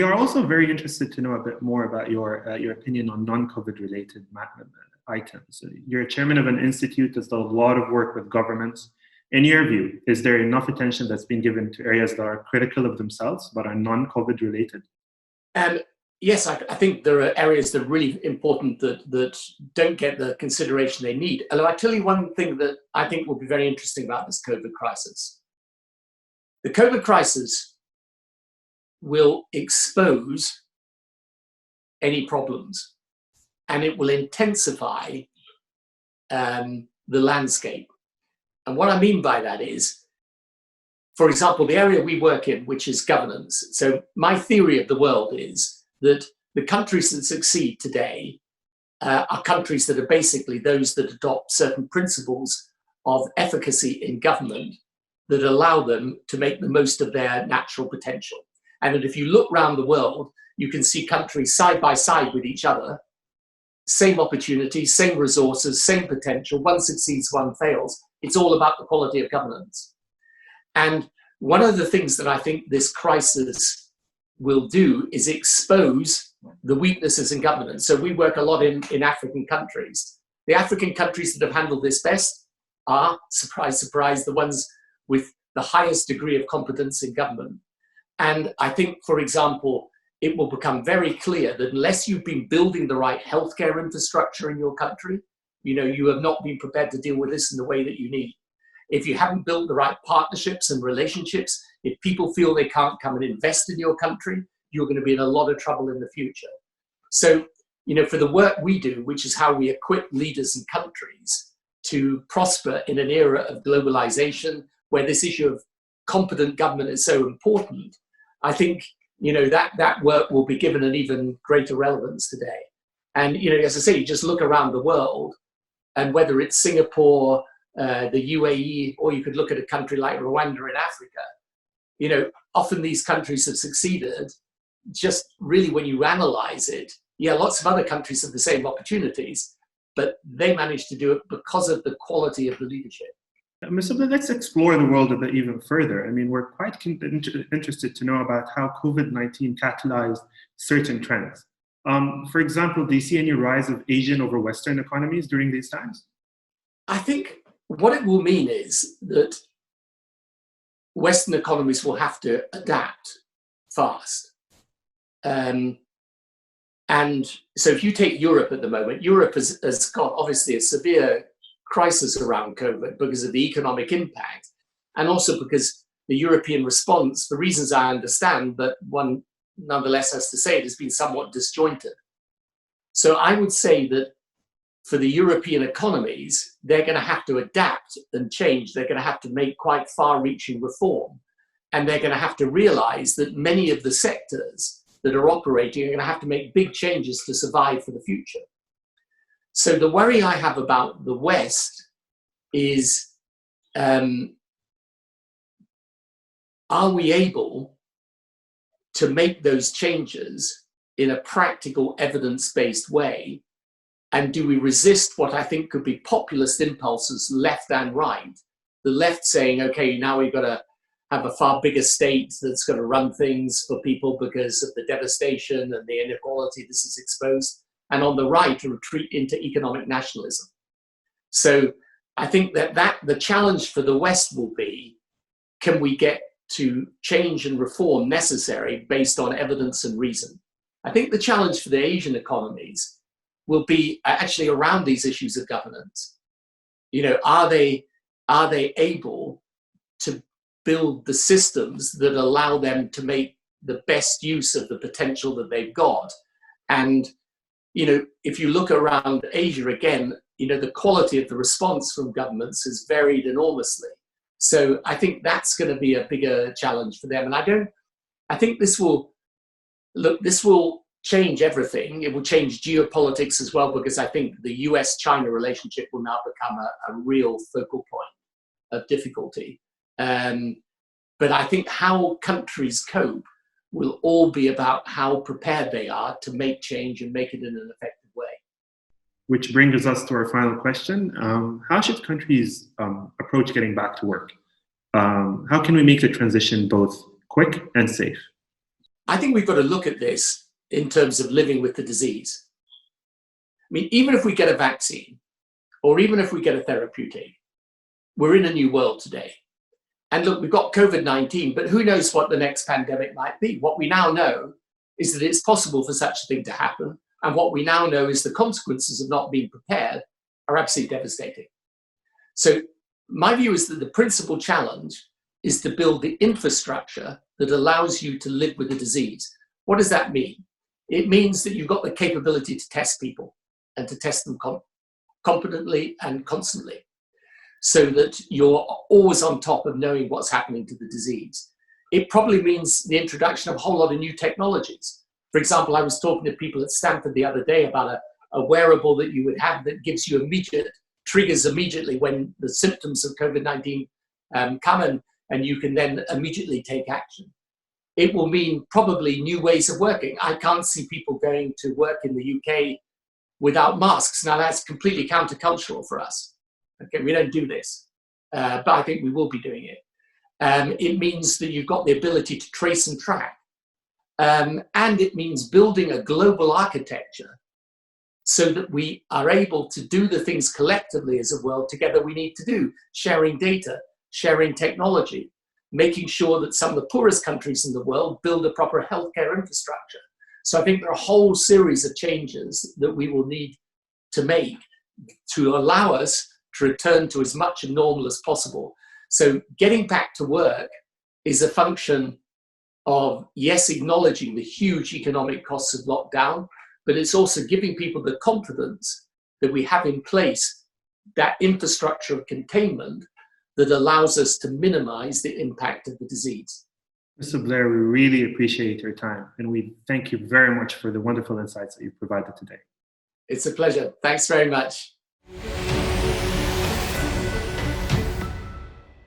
we are also very interested to know a bit more about your opinion on non-COVID related items. You're chairman of an institute that's done a lot of work with governments. In your view, is there enough attention that's been given to areas that are critical of themselves but are non-COVID related? Yes, I think there are areas that are really important that don't get the consideration they need. Although I tell you one thing that I think will be very interesting about this COVID crisis. The COVID crisis will expose any problems, and it will intensify the landscape. And what I mean by that is, for example, the area we work in, which is governance. So my theory of the world is that the countries that succeed today are countries that are basically those that adopt certain principles of efficacy in government that allow them to make the most of their natural potential. And that if you look around the world, you can see countries side by side with each other, same opportunities, same resources, same potential. One succeeds, one fails. It's all about the quality of governance. And one of the things that I think this crisis will do is expose the weaknesses in governance. So we work a lot in African countries. The African countries that have handled this best are, surprise, surprise, the ones with the highest degree of competence in government. And I think, for example, it will become very clear that unless you've been building the right healthcare infrastructure in your country, you have not been prepared to deal with this in the way that you need. If you haven't built the right partnerships and relationships, if people feel they can't come and invest in your country, you're going to be in a lot of trouble in the future. So, for the work we do, which is how we equip leaders and countries to prosper in an era of globalization, where this issue of competent government is so important, I think, that work will be given an even greater relevance today. And, as I say, you just look around the world, and whether it's Singapore, the UAE, or you could look at a country like Rwanda in Africa, often these countries have succeeded just really when you analyze it. Yeah, lots of other countries have the same opportunities, but they managed to do it because of the quality of the leadership. So let's explore the world a bit even further. I mean, we're quite interested to know about how COVID-19 catalyzed certain trends. For example, do you see any rise of Asian over Western economies during these times? I think what it will mean is that Western economies will have to adapt fast. And so if you take Europe at the moment, Europe has got obviously a severe crisis around COVID because of the economic impact, and also because the European response, for reasons I understand, but one nonetheless has to say it has been somewhat disjointed. So I would say that for the European economies, they're going to have to adapt and change. They're going to have to make quite far-reaching reform. And they're going to have to realize that many of the sectors that are operating are going to have to make big changes to survive for the future. So the worry I have about the West is, are we able to make those changes in a practical, evidence-based way? And do we resist what I think could be populist impulses, left and right? The left saying, okay, now we've got to have a far bigger state that's going to run things for people because of the devastation and the inequality this has exposed. And on the right, a retreat into economic nationalism. So I think that the challenge for the West will be, can we get to change and reform necessary based on evidence and reason? I think the challenge for the Asian economies will be actually around these issues of governance. Are they able to build the systems that allow them to make the best use of the potential that they've got? And, if you look around Asia again, the quality of the response from governments has varied enormously. So I think that's going to be a bigger challenge for them. And I think this will change everything. It will change geopolitics as well, because I think the US-China relationship will now become a real focal point of difficulty. But I think how countries cope will all be about how prepared they are to make change and make it in an effective way. Which brings us to our final question. How should countries approach getting back to work? How can we make the transition both quick and safe? I think we've got to look at this in terms of living with the disease. I mean, even if we get a vaccine, or even if we get a therapeutic, we're in a new world today. And look, we've got COVID-19, but who knows what the next pandemic might be? What we now know is that it's possible for such a thing to happen. And what we now know is the consequences of not being prepared are absolutely devastating. So my view is that the principal challenge is to build the infrastructure that allows you to live with the disease. What does that mean? It means that you've got the capability to test people and to test them competently and constantly, so that you're always on top of knowing what's happening to the disease. It probably means the introduction of a whole lot of new technologies. For example, I was talking to people at Stanford the other day about a wearable that you would have that gives you triggers immediately when the symptoms of COVID-19 come, and you can then immediately take action. It will mean probably new ways of working. I can't see people going to work in the UK without masks. Now that's completely countercultural for us. Okay, we don't do this, but I think we will be doing it. It means that you've got the ability to trace and track. And it means building a global architecture so that we are able to do the things collectively as a world together we need to do, sharing data, sharing technology, making sure that some of the poorest countries in the world build a proper healthcare infrastructure. So I think there are a whole series of changes that we will need to make to allow us to return to as much normal as possible. So getting back to work is a function of, yes, acknowledging the huge economic costs of lockdown, but it's also giving people the confidence that we have in place that infrastructure of containment that allows us to minimize the impact of the disease. Mr. Blair, we really appreciate your time, and we thank you very much for the wonderful insights that you provided today. It's a pleasure. Thanks very much.